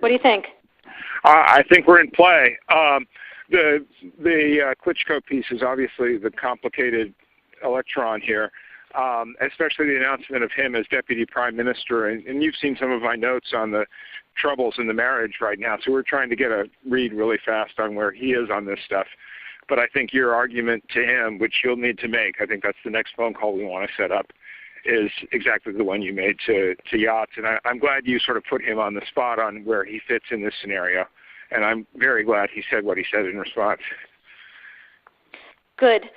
What do you think? I think we're in play. The Klitschko piece is obviously the complicated electron here, especially the announcement of him as deputy prime minister. And you've seen some of my notes on the troubles in the marriage right now, so we're trying to get a read really fast on where he is on this stuff. But I think your argument to him, which you'll need to make, I think that's the next phone call we want to set up, is exactly the one you made to Yachts. And I'm glad you sort of put him on the spot on where he fits in this scenario. And I'm very glad he said what he said in response. Good.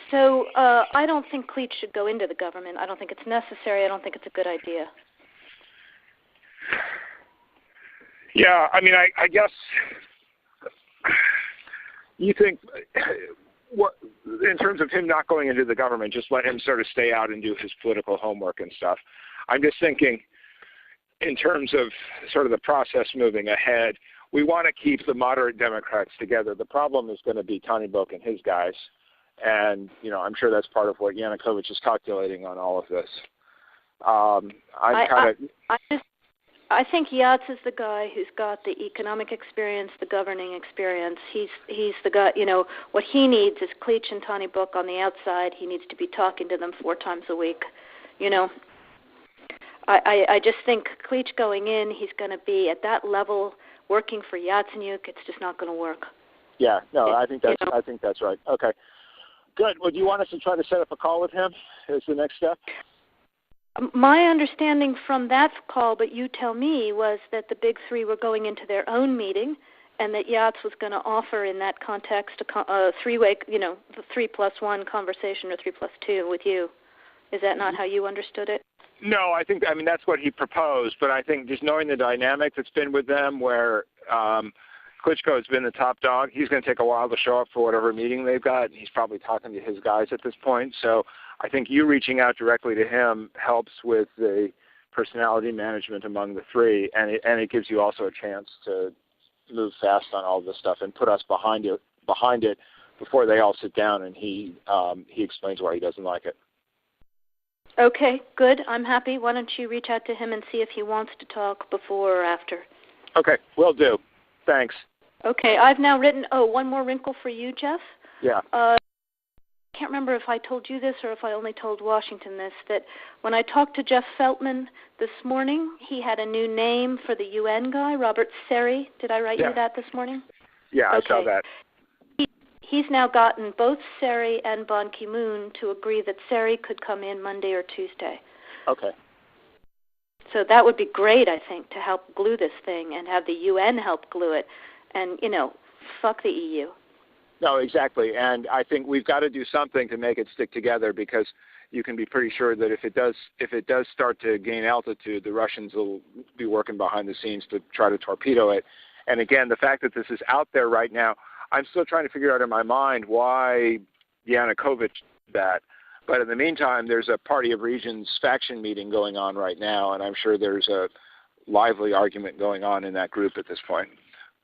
So I don't think Klitsch should go into the government. I don't think it's necessary. I don't think it's a good idea. Yeah, I mean, I guess you think, what, in terms of him not going into the government, just let him sort of stay out and do his political homework and stuff. I'm just thinking in terms of sort of the process moving ahead, we want to keep the moderate Democrats together. The problem is going to be Tony Book and his guys. And, you know, I'm sure that's part of what Yanukovych is calculating on all of this. I think Yachts is the guy who's got the economic experience, the governing experience. He's the guy, you know, what he needs is Klitsch and Tony Book on the outside. He needs to be talking to them 4 times a week. You know, I just think Klitsch going in, he's going to be at that level working for Yatsenyuk. It's just not going to work. Yeah, no, I think that's right. Okay. Good. Well, do you want us to try to set up a call with him as the next step? My understanding from that call, but you tell me, was that the big three were going into their own meeting and that Yachts was going to offer in that context a three-way, you know, the 3+1 conversation or 3+2 with you. Is that not how you understood it? No, I mean, that's what he proposed, but I think just knowing the dynamic that's been with them where Klitschko has been the top dog, he's going to take a while to show up for whatever meeting they've got, and he's probably talking to his guys at this point. So I think you reaching out directly to him helps with the personality management among the three, and it gives you also a chance to move fast on all this stuff and put us behind it before they all sit down and he explains why he doesn't like it. Okay, good. I'm happy. Why don't you reach out to him and see if he wants to talk before or after? Okay, will do. Thanks. Okay, I've now written, one more wrinkle for you, Jeff. Yeah. I can't remember if I told you this or if I only told Washington this, that when I talked to Jeff Feltman this morning, he had a new name for the UN guy, Robert Seri. Did I write you that this morning? Yeah, okay. I saw that. He's now gotten both Seri and Ban Ki-moon to agree that Seri could come in Monday or Tuesday. Okay. So that would be great, I think, to help glue this thing and have the UN help glue it. And, you know, fuck the EU. No, exactly. And I think we've got to do something to make it stick together, because you can be pretty sure that if it does start to gain altitude, the Russians will be working behind the scenes to try to torpedo it. And again, the fact that this is out there right now, I'm still trying to figure out in my mind why Yanukovych did that. But in the meantime, there's a Party of Regions faction meeting going on right now, and I'm sure there's a lively argument going on in that group at this point.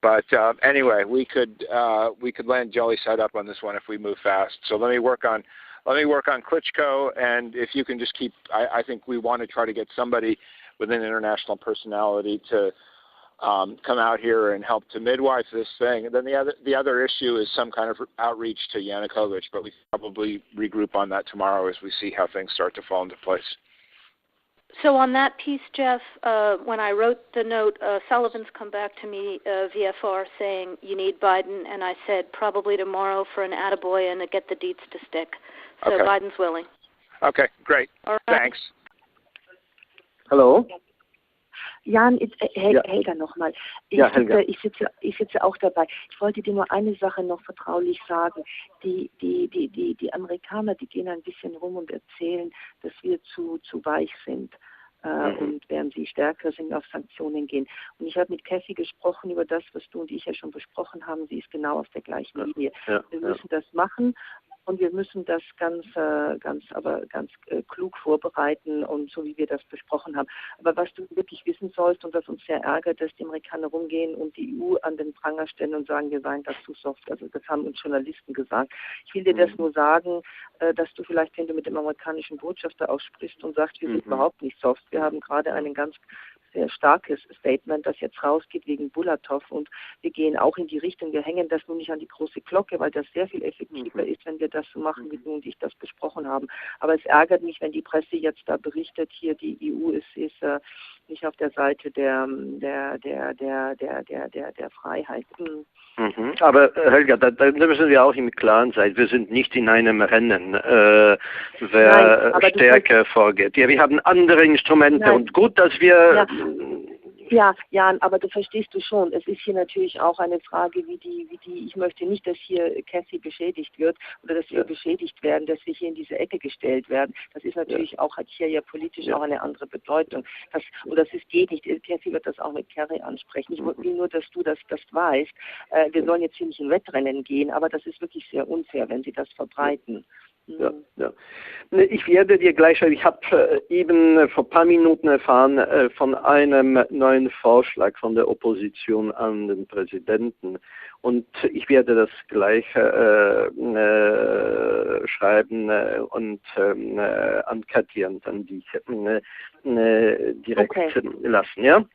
But anyway, we could land jelly side up on this one if we move fast. So let me work on Klitschko, and if you can just keep, I think we want to try to get somebody with an international personality to come out here and help to midwife this thing. And then the other issue is some kind of outreach to Yanukovych, but we probably regroup on that tomorrow as we see how things start to fall into place. So on that piece, Jeff, when I wrote the note, Sullivan's come back to me, VFR, saying you need Biden, and I said probably tomorrow for an attaboy and to get the deets to stick. So okay. Biden's willing. Okay, great. All right. Thanks. Hello? Jan, Helga nochmal. Ich sitze auch dabei. Ich wollte dir nur eine Sache noch vertraulich sagen. Die Amerikaner, die gehen ein bisschen rum und erzählen, dass wir zu weich sind. Und während sie stärker sind, auf Sanktionen gehen. Und ich habe mit Kathy gesprochen über das, was du und ich ja schon besprochen haben. Sie ist genau auf der gleichen Linie. Wir müssen das machen. Und wir müssen das ganz klug vorbereiten und so, wie wir das besprochen haben. Aber was du wirklich wissen sollst und was uns sehr ärgert, dass die Amerikaner rumgehen und die EU an den Pranger stellen und sagen, wir seien da zu soft. Also das haben uns Journalisten gesagt. Ich will dir das nur sagen, dass du vielleicht, wenn du mit dem amerikanischen Botschafter auch sprichst und sagst, wir sind überhaupt nicht soft. Wir haben gerade einen ganz sehr starkes Statement, das jetzt rausgeht wegen Bulatov, und wir gehen auch in die Richtung, wir hängen das nun nicht an die große Glocke, weil das sehr viel effektiver ist, wenn wir das so machen, wie du und ich das besprochen haben. Aber es ärgert mich, wenn die Presse jetzt da berichtet, hier die EU ist nicht auf der Seite der Freiheit. Aber Helga, da müssen wir auch im Klaren sein. Wir sind nicht in einem Rennen, wer stärker vorgeht. Ja, wir haben andere Instrumente und gut, dass wir... Ja, Jan, aber du verstehst du schon, es ist hier natürlich auch eine Frage, ich möchte nicht, dass hier Cathy beschädigt wird oder dass wir beschädigt werden, dass wir hier in diese Ecke gestellt werden. Das ist natürlich auch, hat hier ja politisch auch eine andere Bedeutung. Geht nicht. Cathy wird das auch mit Kerry ansprechen. Ich will nur, dass du das weißt. Wir sollen jetzt hier nicht in Wettrennen gehen, aber das ist wirklich sehr unfair, wenn sie das verbreiten. Ja. Ich werde dir gleich schreiben, ich habe eben vor ein paar Minuten erfahren von einem neuen Vorschlag von der Opposition an den Präsidenten, und ich werde das gleich schreiben und an Katja und an dich direkt lassen, ja?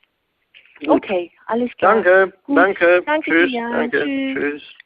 Gut. Okay, alles klar. Danke, gut. Danke. Tschüss, Dir. danke, Tschüss. Tschüss.